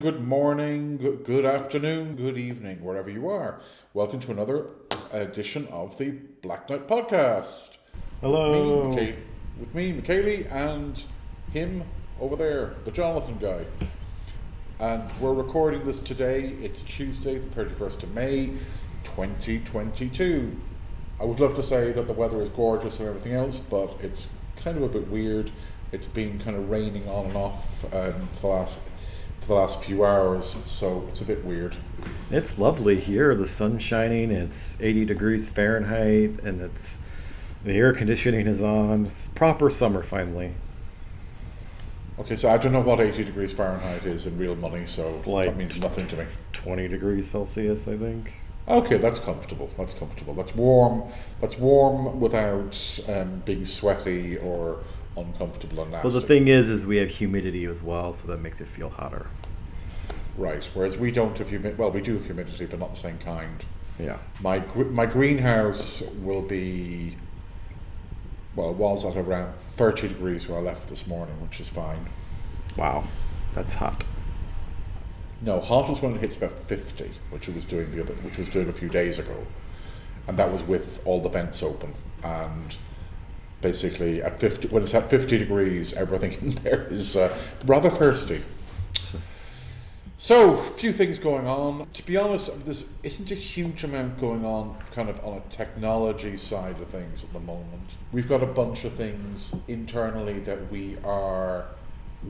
Good morning, good afternoon, good evening, wherever you are. Welcome to another edition of the Blacknight Podcast. Hello. With me, Michele, and him over there, the Jonathan guy. And we're recording this today. It's Tuesday, the 31st of May, 2022. I would love to say that the weather is gorgeous and everything else, but it's kind of a bit weird. It's been kind of raining on and off for the last few hours, so it's a bit weird. It's lovely here. The sun's shining. It's 80 degrees Fahrenheit, and the air conditioning is on. It's proper summer finally. Okay, so I don't know what 80 degrees Fahrenheit is in real money, so that means nothing to me. 20 degrees Celsius, I think. Okay, that's comfortable. That's comfortable. That's warm. That's warm without being sweaty or uncomfortable and nasty. But the thing is we have humidity as well, so that makes it feel hotter. Right. Whereas we don't have humidity. Well, we do have humidity, but not the same kind. Yeah. My greenhouse will be. Well, it was at around 30 degrees when I left this morning, which is fine. Wow, that's hot. No, hot is when it hits about 50, which it was doing a few days ago, and that was with all the vents open. And basically, when it's at 50 degrees, everything in there is rather thirsty. So, a few things going on. To be honest, there isn't a huge amount going on kind of on a technology side of things at the moment. We've got a bunch of things internally that we are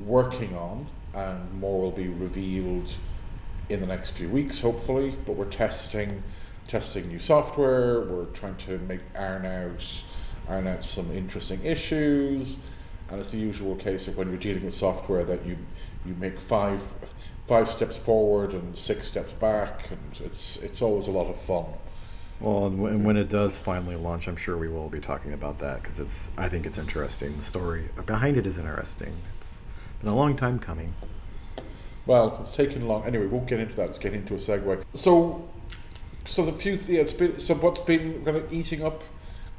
working on, and more will be revealed in the next few weeks, hopefully. But we're testing new software. We're trying to iron out some interesting issues, and it's the usual case of when you're dealing with software that you make five steps forward and 6 steps back, and it's always a lot of fun. Well, and when it does finally launch, I'm sure we will be talking about that because I think it's interesting. The story behind it is interesting. It's been a long time coming. Well, it's taken long. Anyway, we won't get into that. Let's get into a segue. So what's been kind of eating up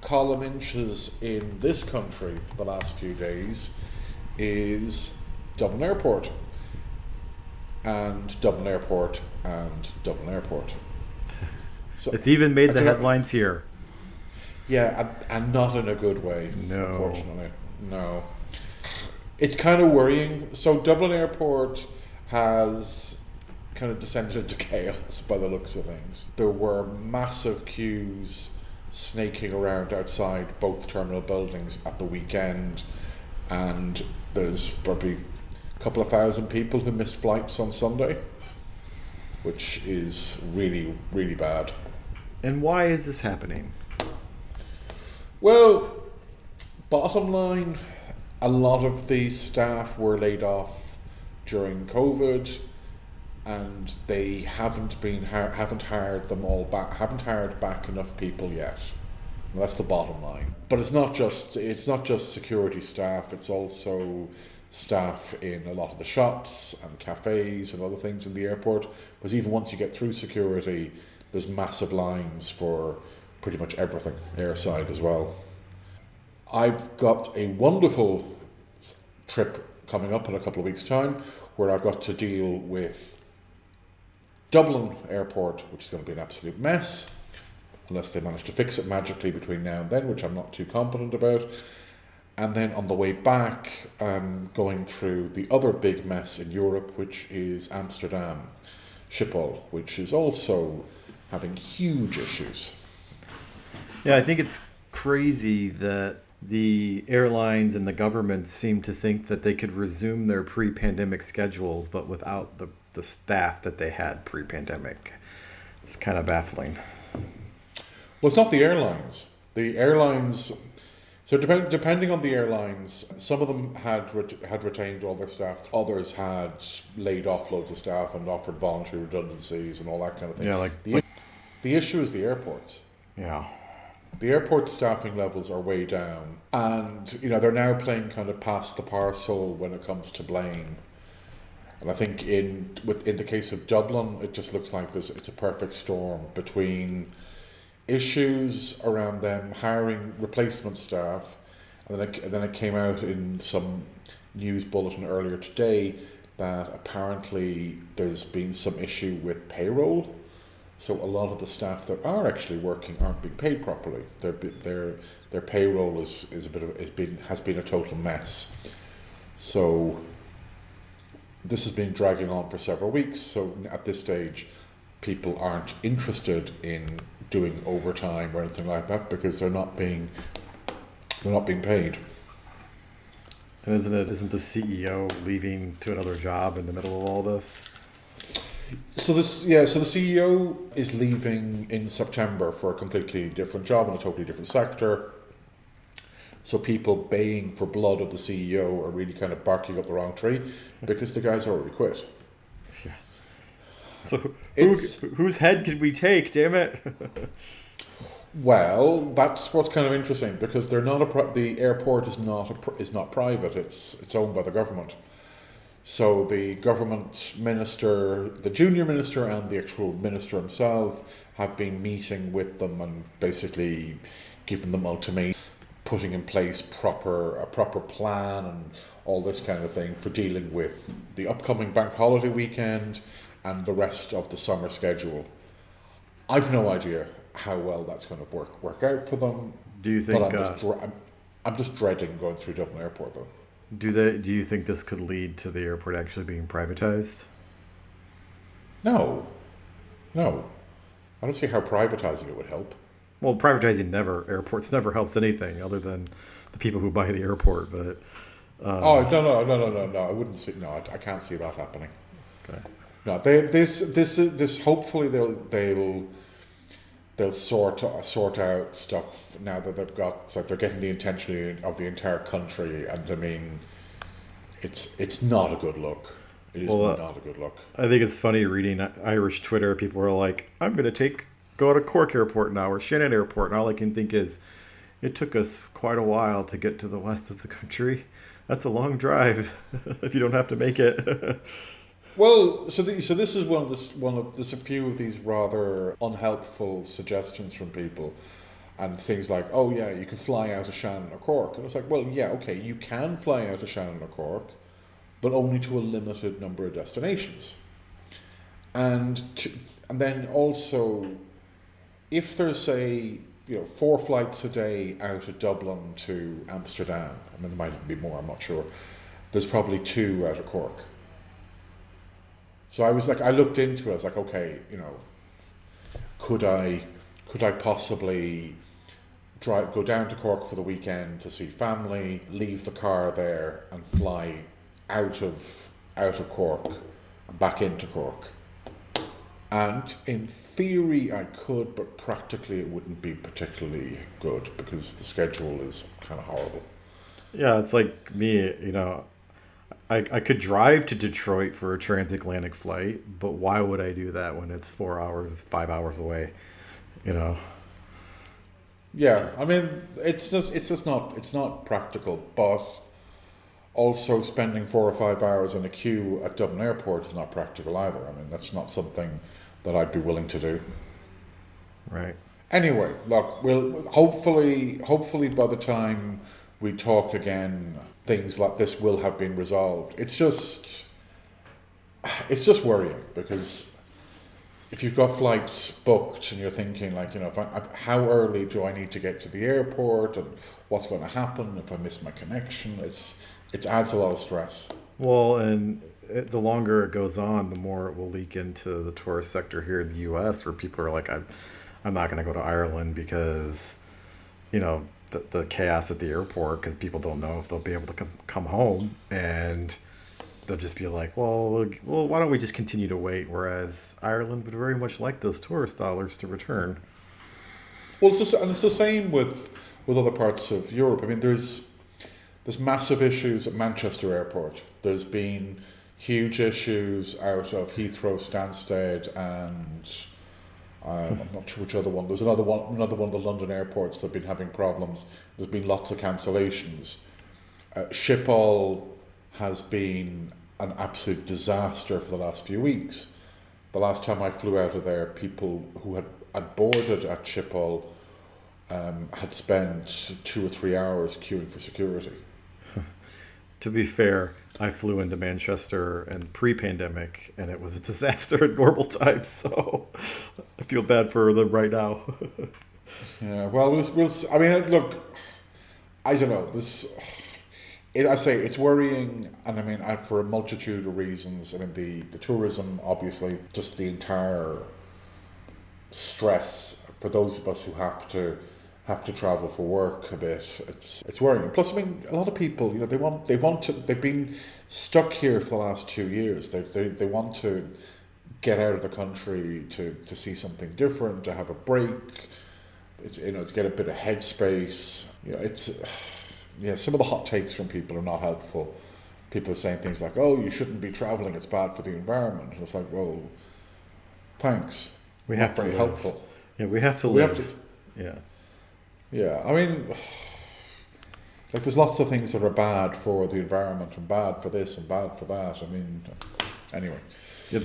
column inches in this country for the last few days is Dublin Airport. And Dublin Airport, and Dublin Airport. So it's even made the headlines here. Yeah, and not in a good way, no. Unfortunately. No. It's kind of worrying. So Dublin Airport has kind of descended into chaos by the looks of things. There were massive queues snaking around outside both terminal buildings at the weekend, and there's probably couple of thousand people who missed flights on Sunday, which is really, really bad. And why is this happening? Well, bottom line, a lot of the staff were laid off during COVID, and they haven't hired them all back. Haven't hired back enough people yet. And that's the bottom line. But it's not just security staff. It's also staff in a lot of the shops and cafes and other things in the airport, because even once you get through security, there's massive lines for pretty much everything, airside as well. I've got a wonderful trip coming up in a couple of weeks' time where I've got to deal with Dublin Airport, which is going to be an absolute mess, unless they manage to fix it magically between now and then, which I'm not too confident about. And then on the way back, going through the other big mess in Europe, which is Amsterdam Schiphol, which is also having huge issues. Yeah, I think it's crazy that the airlines and the government seem to think that they could resume their pre-pandemic schedules, but without the staff that they had pre-pandemic. It's kind of baffling. Well, it's not the airlines. The airlines... So depending on the airlines, some of them had retained all their staff. Others had laid off loads of staff and offered voluntary redundancies and all that kind of thing. Yeah, the issue is the airports. Yeah. The airport staffing levels are way down, and they're now playing kind of past the parcel when it comes to blame. And I think in the case of Dublin, it just looks like it's a perfect storm between issues around them hiring replacement staff, and then it came out in some news bulletin earlier today that apparently there's been some issue with payroll. So a lot of the staff that are actually working aren't being paid properly. Their payroll has been a total mess. So this has been dragging on for several weeks. So at this stage, people aren't interested in doing overtime or anything like that because they're not being paid. And isn't the CEO leaving to another job in the middle of all this? So the CEO is leaving in September for a completely different job in a totally different sector. So people baying for blood of the CEO are really kind of barking up the wrong tree because the guy's already quit. Yeah. So whose head could we take? Damn it! Well, that's what's kind of interesting because they're not the airport is not private. It's owned by the government. So the government minister, the junior minister, and the actual minister himself have been meeting with them and basically giving them ultimatums, putting in place a proper plan and all this kind of thing for dealing with the upcoming bank holiday weekend and the rest of the summer schedule. I've no idea how well that's going to work out for them. Do you think? But I'm just dreading going through Dublin Airport though. Do you think this could lead to the airport actually being privatized? No. I don't see how privatizing it would help. Well, privatizing airports never helps anything other than the people who buy the airport. But no, I wouldn't see. No, I can't see that happening. Okay. No, this. Hopefully, they'll sort out stuff now that they're getting the attention of the entire country, and I mean, it's not a good look. It is not a good look. I think it's funny reading Irish Twitter. People are like, "I'm going to go to Cork Airport now or Shannon Airport," and all I can think is, it took us quite a while to get to the west of the country. That's a long drive if you don't have to make it. Well, so this is there's a few of these rather unhelpful suggestions from people, and things like, oh yeah, you can fly out of Shannon or Cork, and it's like, well, yeah, okay, you can fly out of Shannon or Cork, but only to a limited number of destinations, and then also, if there's say 4 flights a day out of Dublin to Amsterdam, I mean there might be more, I'm not sure. There's probably 2 out of Cork. So I looked into it. I was like, okay, could I possibly go down to Cork for the weekend to see family, leave the car there, and fly out of Cork and back into Cork? And in theory, I could, but practically it wouldn't be particularly good because the schedule is kind of horrible. Yeah, it's like me, I could drive to Detroit for a transatlantic flight, but why would I do that when it's 4 hours, 5 hours away? Yeah, I mean, it's not practical. But also spending 4 or 5 hours in a queue at Dublin Airport is not practical either. I mean, that's not something that I'd be willing to do. Right. Anyway, look, we'll hopefully by the time we talk again, things like this will have been resolved. It's just worrying because if you've got flights booked and you're thinking like, how early do I need to get to the airport and what's going to happen if I miss my connection? It adds a lot of stress. Well, and the longer it goes on, the more it will leak into the tourist sector here in the U.S. where people are like, I'm not going to go to Ireland because, the chaos at the airport because people don't know if they'll be able to come home, and they'll just be like, well, why don't we just continue to wait? Whereas Ireland would very much like those tourist dollars to return. Well, it's the same with other parts of Europe. I mean, there's massive issues at Manchester Airport. There's been huge issues out of Heathrow, Stansted, and I'm not sure which other one. There's another one of the London airports that have been having problems. There's been lots of cancellations. Schiphol has been an absolute disaster for the last few weeks. The last time I flew out of there, people who had boarded at Schiphol had spent 2 or 3 hours queuing for security. To be fair, I flew into Manchester and pre-pandemic, and it was a disaster at normal times. So I feel bad for them right now. Yeah, well, I mean, look, I don't know. I say it's worrying, and I mean, for a multitude of reasons. I mean, the tourism, obviously, just the entire stress for those of us who have to travel for work a bit. It's worrying. Plus, I mean, a lot of people, they want to. They've been stuck here for the last 2 years. They want to get out of the country to see something different, to have a break. It's to get a bit of headspace. Some of the hot takes from people are not helpful. People are saying things like, "Oh, you shouldn't be traveling; it's bad for the environment." And it's like, well, thanks. We have to very live. helpful. Yeah, we have to live. Yeah. Yeah, I mean, like there's lots of things that are bad for the environment and bad for this and bad for that. I mean, anyway. Yeah,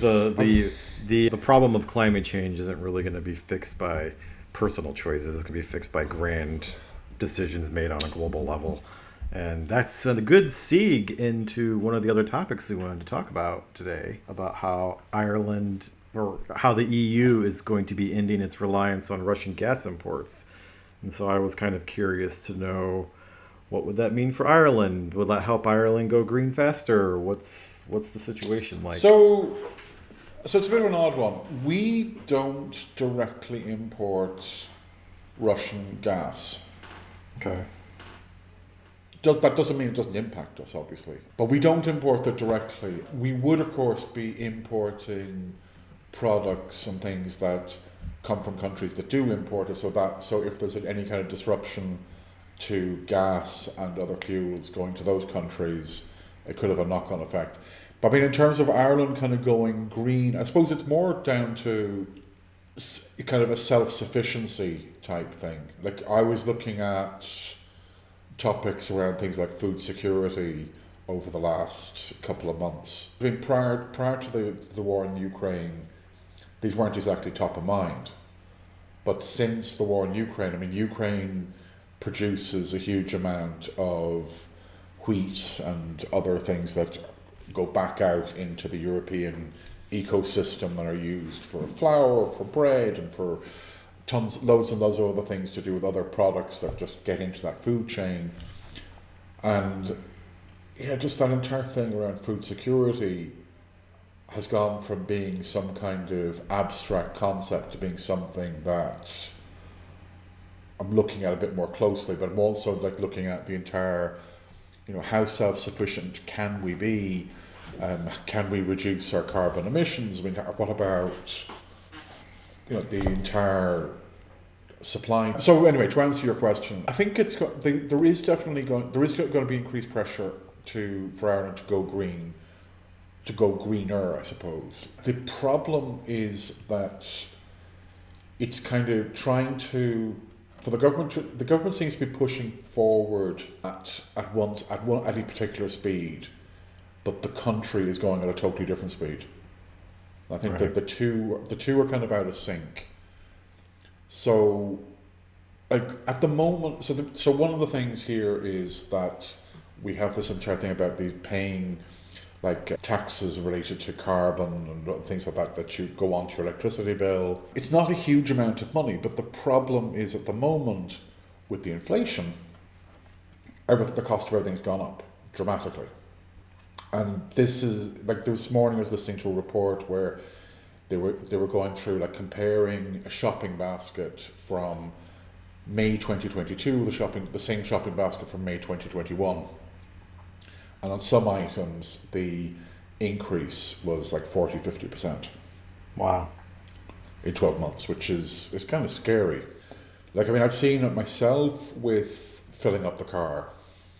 the problem of climate change isn't really going to be fixed by personal choices. It's going to be fixed by grand decisions made on a global level. And that's a good segue into one of the other topics we wanted to talk about today, about how Ireland, or how the EU is going to be ending its reliance on Russian gas imports. And so I was kind of curious to know, what would that mean for Ireland? Would that help Ireland go green faster? What's the situation like? So it's a bit of an odd one. We don't directly import Russian gas. Okay. That doesn't mean it doesn't impact us, obviously. But we don't import it directly. We would, of course, be importing products and things that come from countries that do import it, so if there's any kind of disruption to gas and other fuels going to those countries, it could have a knock-on effect. But I mean, in terms of Ireland kind of going green, I suppose it's more down to kind of a self-sufficiency type thing. Like, I was looking at topics around things like food security over the last couple of months. I mean, prior to the war in Ukraine, these weren't exactly top of mind. But since the war in Ukraine, I mean, Ukraine produces a huge amount of wheat and other things that go back out into the European ecosystem and are used for flour, for bread, and for loads and loads of other things to do with other products that just get into that food chain. And yeah, just that entire thing around food security has gone from being some kind of abstract concept to being something that I'm looking at a bit more closely, but I'm also like looking at the entire, how self-sufficient can we be? Can we reduce our carbon emissions? I mean, what about, the entire supply? So anyway, to answer your question, I think there is going to be increased pressure for Ireland to go green. To go greener, I suppose. The problem is that it's kind of trying to, for the government seems to be pushing forward at a particular speed, but the country is going at a totally different speed. I think that the two are kind of out of sync. So, like at the moment, so one of the things here is that we have this entire thing about these paying like taxes related to carbon and things like that you go onto your electricity bill. It's not a huge amount of money, but the problem is at the moment with the inflation, the cost of everything's gone up dramatically. And this is like this morning I was listening to a report where they were going through like comparing a shopping basket from May 2022 the same shopping basket from May 2021. And on some items, the increase was like 40-50%. Wow. In 12 months, which is kind of scary. Like, I mean, I've seen it myself with filling up the car.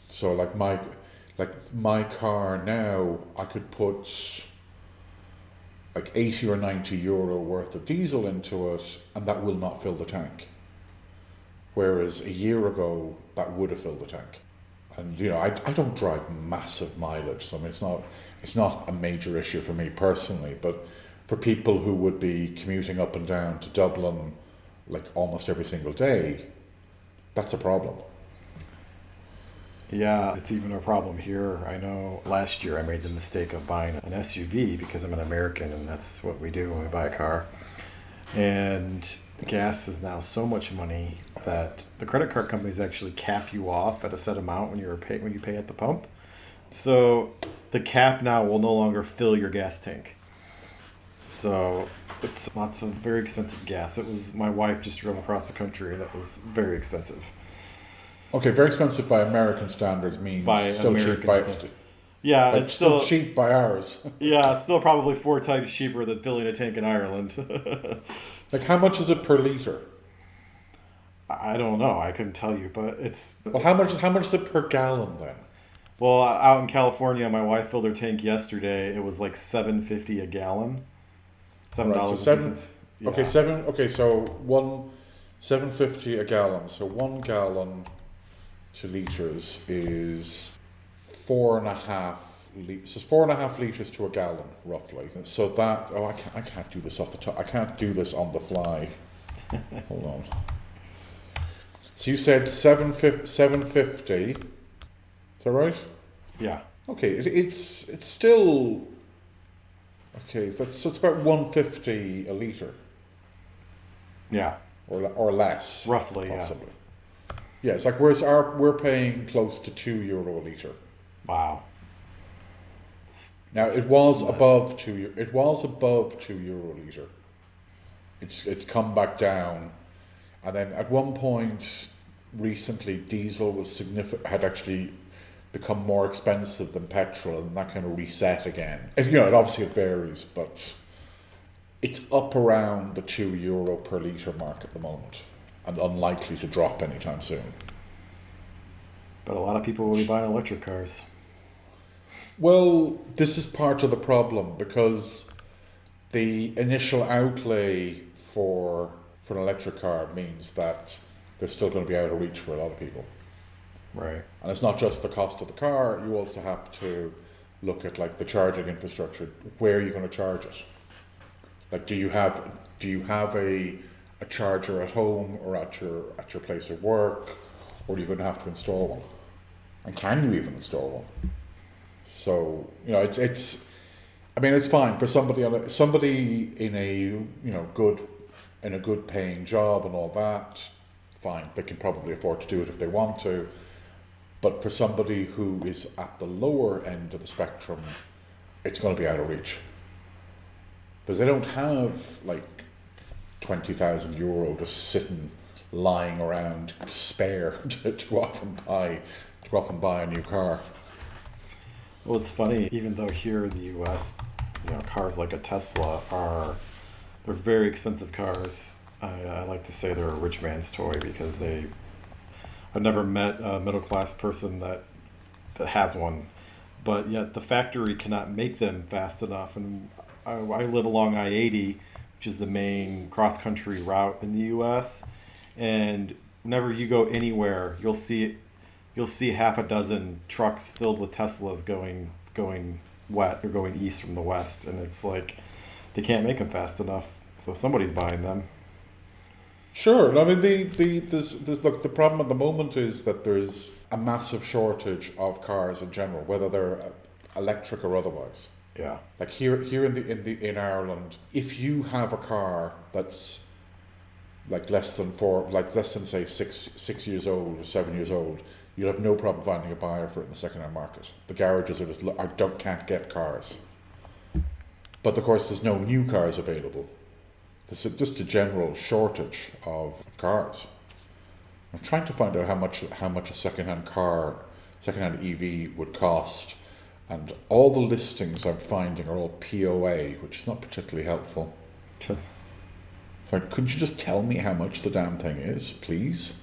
So like my car now, I could put like 80 or 90 euro worth of diesel into it, and that will not fill the tank. Whereas a year ago, that would have filled the tank. And I don't drive massive mileage, so I mean it's not a major issue for me personally, but for people who would be commuting up and down to Dublin like almost every single day, that's a problem. Yeah, it's even a problem here. I know last year I made the mistake of buying an SUV because I'm an American and that's what we do when we buy a car. And the gas is now so much money that the credit card companies actually cap you off at a set amount when you pay at the pump. So the cap now will no longer fill your gas tank. So it's lots of very expensive gas. It was my wife just drove across the country and that was very expensive. Okay, very expensive by American standards means By still American cheap by standards. Yeah, like it's still still cheap by ours. yeah, it's still probably 4 times cheaper than filling a tank in Ireland. Like how much is it per liter? I don't know. I couldn't tell you, but it's Well, how much is it per gallon then? well out in California. My wife filled her tank yesterday. It was like $7.50 a gallon. Right, so $7 seven. Yeah. Okay, seven. Okay, so 7.50 a gallon. So 1 gallon to liters is 4.5 liters. So 4.5 liters to a gallon, roughly. So that I can't do this off the top. I can't do this on the fly. Hold on. So you said 750. Is that right? Yeah. Okay, it's still okay. So it's about 150 a liter Yeah. or less, Roughly. possibly. Yeah, it's like we're paying close to €2 a liter. Yeah. Wow. Now it was nuts. above €2. It was above €2 a liter. It's come back down, and then at one point recently, diesel had actually become more expensive than petrol, and that kind of reset again. It obviously it varies, but it's up around the €2 per liter mark at the moment, and unlikely to drop anytime soon. But a lot of people will be buying electric cars. Well, this is part of the problem because the initial outlay for an electric car means that they're still going to be out of reach for a lot of people. Right. And it's not just the cost of the car, you also have to look at like the charging infrastructure. Where are you going to charge it? Like do you have a charger at home or at your place of work, or are you going to have to install one? And can you even install one? So, it's I mean it's fine for somebody in a good paying job and all that, fine. They can probably afford to do it if they want to. But for somebody who is at the lower end of the spectrum, it's going to be out of reach. Because they don't have like €20,000 just sitting, lying around spare to go off and buy a new car. Well, it's funny. Even though here in the U.S., cars like a Tesla they're very expensive cars. I like to say they're a rich man's toy because I've never met a middle class person that has one, but yet the factory cannot make them fast enough. And I live along I-80, which is the main cross country route in the U.S. And whenever you go anywhere, you'll see half a dozen trucks filled with Teslas going west or going east from the west, and it's like they can't make them fast enough, so somebody's buying them. Sure. I mean, look, the problem at the moment is that there's a massive shortage of cars in general, whether they're electric or otherwise. Yeah. Like here in Ireland, if you have a car that's like less than say 6 years old or 7 years old, you'll have no problem finding a buyer for it in the second-hand market. The garages can't get cars. But of course, there's no new cars available. There's just a general shortage of cars. I'm trying to find out how much a second-hand EV would cost, and all the listings I'm finding are all POA, which is not particularly helpful. So, could you just tell me how much the damn thing is, please?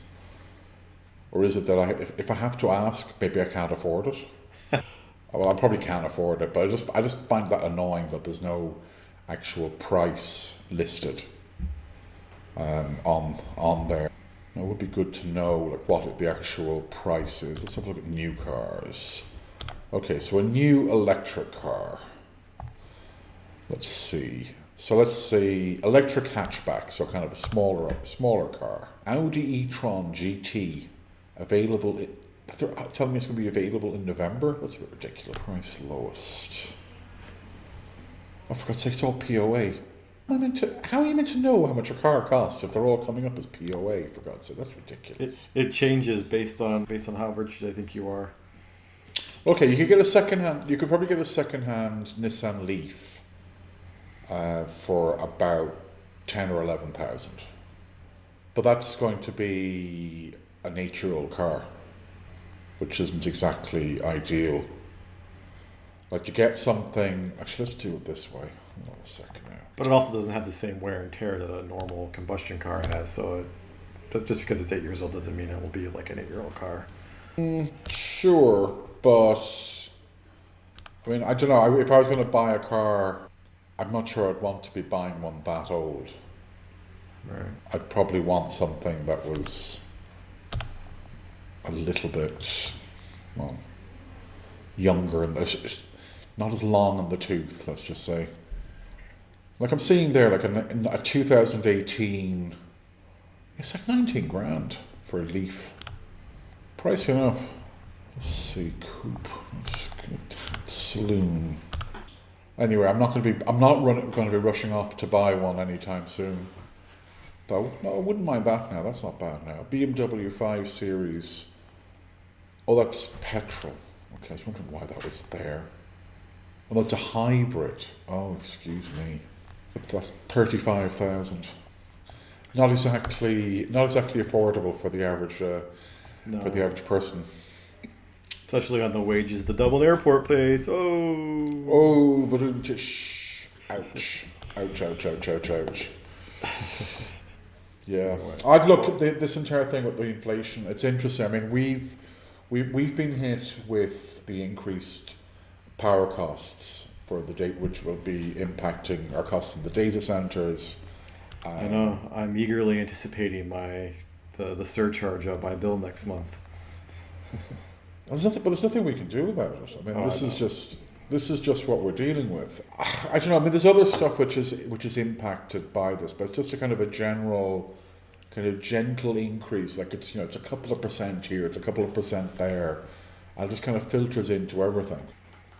Or is it that if I have to ask, maybe I can't afford it? Well, I probably can't afford it, but I just find that annoying that there's no actual price listed on there. It would be good to know like what the actual price is. Let's have a look at new cars. Okay, so a new electric car. Let's see. So let's see, electric hatchback, so kind of a smaller car. Audi e-tron GT, available They're telling me it's going to be available in November. That's a bit ridiculous. Price lowest. Oh, for God's sake, it's all POA. How are you meant to know how much a car costs if they're all coming up as POA? For God's sake, that's ridiculous. It changes based on how rich I think you are. Okay, you could get a second-hand. You could probably get a second-hand Nissan Leaf for about 10 or 11,000. But that's going to be an 8-year-old car, which isn't exactly ideal. Like to get something. Actually, let's do it this way. Hold on a second now. But it also doesn't have the same wear and tear that a normal combustion car has. So just because it's 8 years old doesn't mean it will be like an 8-year-old car. Sure, but I mean, I don't know. If I was going to buy a car, I'm not sure I'd want to be buying one that old. Right. I'd probably want something that was a little bit, well, younger and not as long in the tooth. Let's just say. Like I'm seeing there, like a 2018, it's like 19 grand for a Leaf. Pricey enough. Let's see, coupe, saloon. Anyway, I'm not going to be rushing off to buy one anytime soon. Though, no, I wouldn't mind that now. That's not bad now. BMW 5 Series. Oh, that's petrol. Okay, I was wondering why that was there. Well, it's a hybrid. Oh, excuse me. That's 35,000. Not exactly affordable for the average for the average person. Especially on the wages the Dublin Airport pays. Oh, but ouch. Yeah, I'd look at this entire thing with the inflation. It's interesting. I mean, we've been hit with the increased power costs for the date, which will be impacting our costs in the data centers. I know. I'm eagerly anticipating the surcharge of my bill next month. There's nothing we can do about it. I mean, this is just what we're dealing with. I don't know. I mean, there's other stuff which is impacted by this, but it's just a kind of a general, kind of gentle increase. Like it's a couple of percent here, it's a couple of percent there, and it just kind of filters into everything.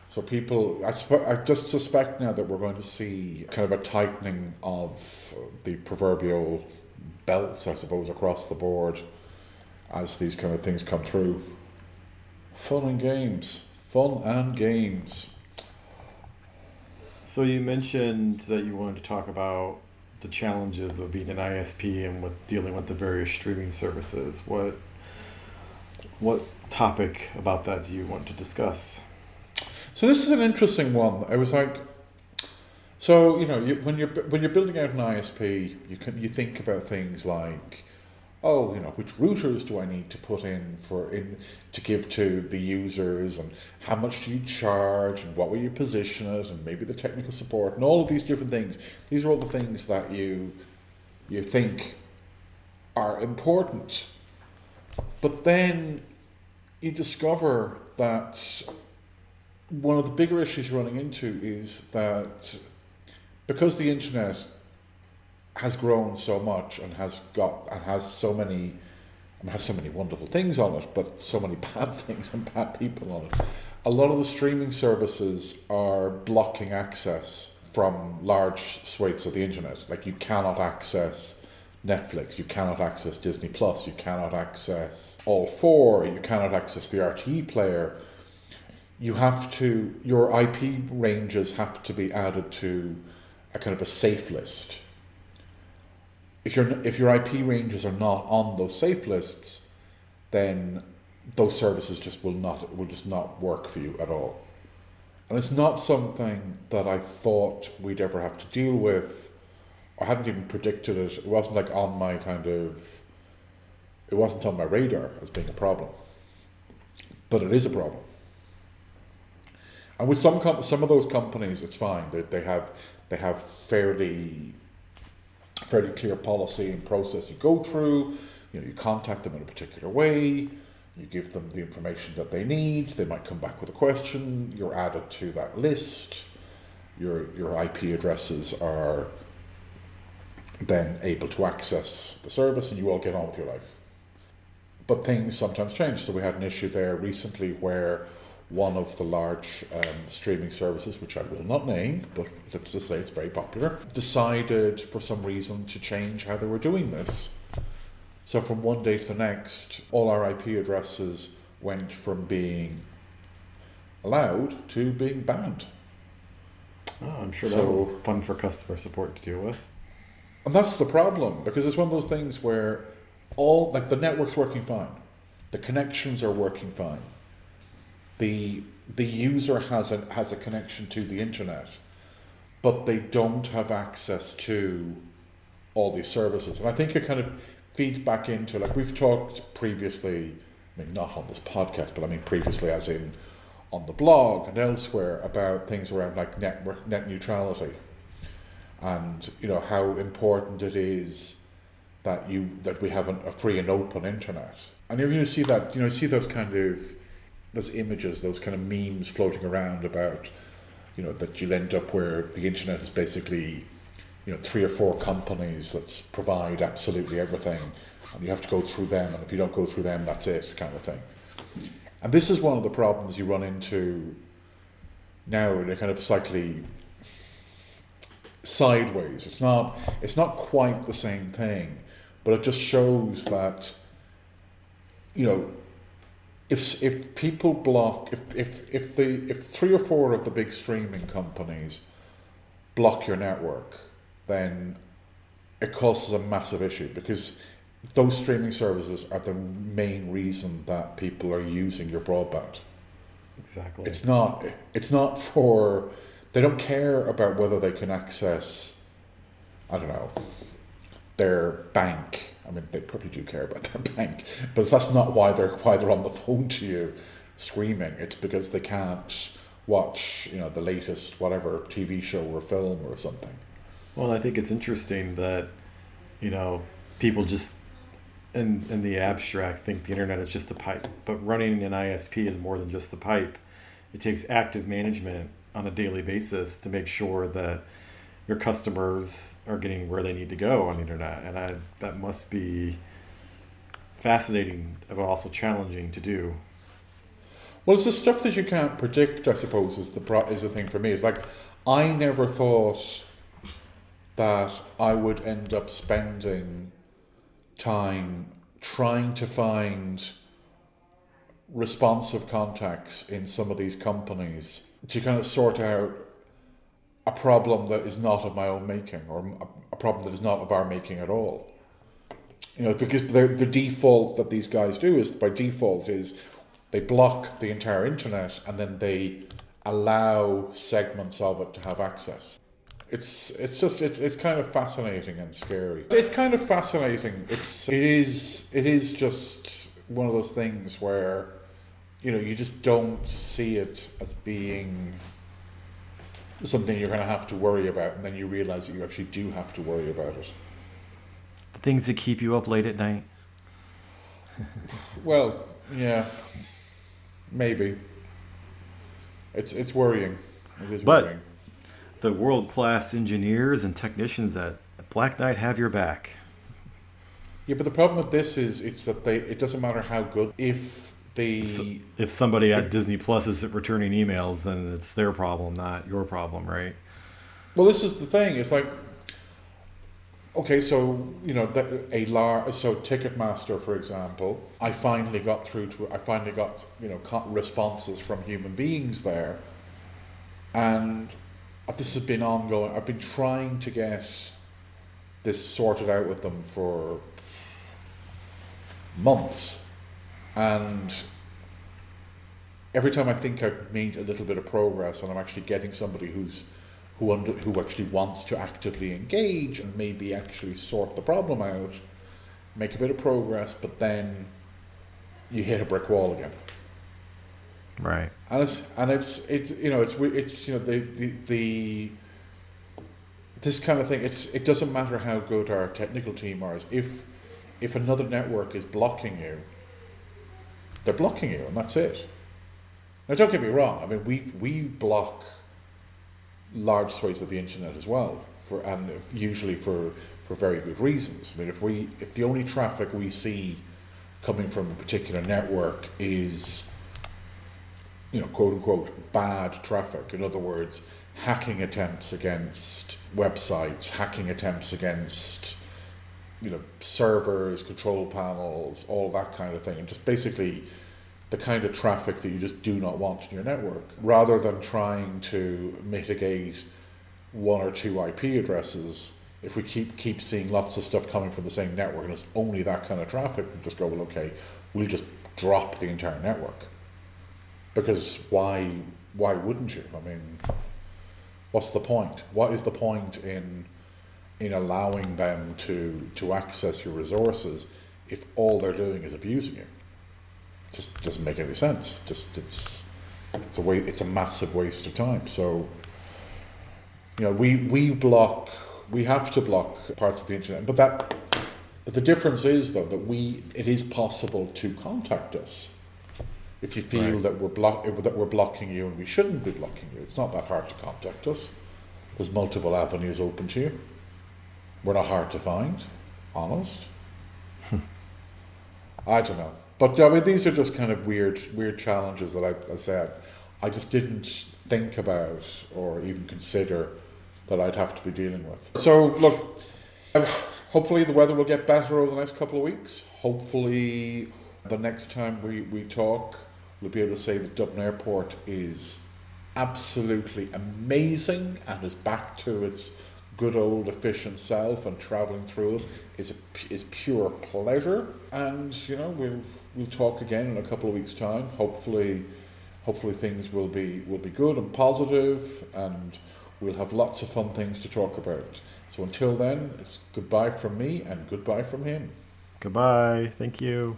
So people, I just suspect now that we're going to see kind of a tightening of the proverbial belts, I suppose, across the board as these kind of things come through. Fun and games. So you mentioned that you wanted to talk about the challenges of being an ISP and with dealing with the various streaming services. What topic about that do you want to discuss? So this is an interesting one. I was like, so when you're building out an ISP, you think about things like, which routers do I need to put in to give to the users, and how much do you charge, and what will you position it, and maybe the technical support, and all of these different things. These are all the things that you think are important, but then you discover that one of the bigger issues you're running into is that because the internet has grown so much and has so many wonderful things on it, but so many bad things and bad people on it. A lot of the streaming services are blocking access from large swathes of the internet. Like you cannot access Netflix, you cannot access Disney Plus, you cannot access All 4, you cannot access the RTE player. Your IP ranges have to be added to a kind of a safe list. If your IP ranges are not on those safe lists, then those services will just not work for you at all. And it's not something that I thought we'd ever have to deal with. I hadn't even predicted it. It wasn't like it wasn't on my radar as being a problem. But it is a problem. And with some of those companies, it's fine. They have fairly clear policy and process you go through. You contact them in a particular way. You give them the information that they need. They might come back with a question. You're added to that list. Your IP addresses are then able to access the service, and you all get on with your life. But things sometimes change. So we had an issue there recently where one of the large streaming services, which I will not name, but let's just say it's very popular, decided for some reason to change how they were doing this. So from one day to the next, all our IP addresses went from being allowed to being banned. Oh, I'm sure that was fun for customer support to deal with. And that's the problem, because it's one of those things where the network's working fine, the connections are working fine, the user has a connection to the internet, but they don't have access to all these services. And I think it kind of feeds back into, like we've talked previously, I mean not on this podcast, but I mean previously as in on the blog and elsewhere, about things around like net neutrality, and how important it is that we have a free and open internet. And you see that, see those kind of those images, those kind of memes floating around about, that you'll end up where the internet is basically, 3 or 4 companies that provide absolutely everything, and you have to go through them, and if you don't go through them, that's it, kind of thing. And this is one of the problems you run into now in a kind of slightly sideways. It's not quite the same thing, but it just shows that, if people block, if 3 or 4 of the big streaming companies block your network, then it causes a massive issue, because those streaming services are the main reason that people are using your broadband. Exactly. It's not for, they don't care about whether they can access, I don't know, their bank. I mean, they probably do care about their bank, but that's not why they're on the phone to you screaming. It's because they can't watch, the latest whatever TV show or film or something. Well, I think it's interesting that, people just in the abstract think the internet is just a pipe, but running an ISP is more than just the pipe. It takes active management on a daily basis to make sure that your customers are getting where they need to go on the internet, and that must be fascinating but also challenging to do. Well, it's the stuff that you can't predict, I suppose, is the thing for me. It's like, I never thought that I would end up spending time trying to find responsive contacts in some of these companies to kind of sort out a problem that is not of my own making, or a problem that is not of our making at all. Because the default that these guys do is, by default, is they block the entire internet and then they allow segments of it to have access. It's kind of fascinating and scary. It's kind of fascinating. It is just one of those things where, you just don't see it as being something you're going to have to worry about, and then you realize that you actually do have to worry about it. The things that keep you up late at night. Well, yeah, maybe. It's worrying. It is worrying. The world-class engineers and technicians at Blacknight have your back. Yeah, but the problem with this is that it doesn't matter how good, if somebody at Disney Plus isn't returning emails, then it's their problem, not your problem, right? Well, this is the thing. It's like, okay, so so Ticketmaster, for example, I finally got responses from human beings there, and this has been ongoing. I've been trying to get this sorted out with them for months, and every time I think I've made a little bit of progress and I'm actually getting somebody who actually wants to actively engage and maybe actually sort the problem out, make a bit of progress, but then you hit a brick wall again. Right. And it's this kind of thing. It doesn't matter how good our technical team is. If another network is blocking you, they're blocking you, and that's it. Now, don't get me wrong. I mean, we block large swathes of the internet as well, usually for very good reasons. I mean, if the only traffic we see coming from a particular network is, quote unquote, bad traffic. In other words, hacking attempts against websites, hacking attempts against, servers, control panels, all that kind of thing, and just basically the kind of traffic that you just do not want in your network, rather than trying to mitigate one or two IP addresses. If we keep seeing lots of stuff coming from the same network and it's only that kind of traffic, we just go, well, okay, we'll just drop the entire network. Because why wouldn't you? I mean, what's the point? What is the point in allowing them to access your resources if all they're doing is abusing you? Just doesn't make any sense. It's a massive waste of time. So, we have to block parts of the internet, but the difference is though that it is possible to contact us if you feel that we're blocking you and we shouldn't be blocking you. It's not that hard to contact us. There's multiple avenues open to you. We're not hard to find, honest. I don't know. But I mean, these are just kind of weird challenges that I said I just didn't think about or even consider that I'd have to be dealing with. So look, hopefully the weather will get better over the next couple of weeks. Hopefully the next time we talk, we'll be able to say that Dublin Airport is absolutely amazing and is back to its good old efficient self, and travelling through it is pure pleasure. And we'll talk again in a couple of weeks' time. Hopefully things will be good and positive, and we'll have lots of fun things to talk about. So until then, it's goodbye from me and goodbye from him. Goodbye. Thank you.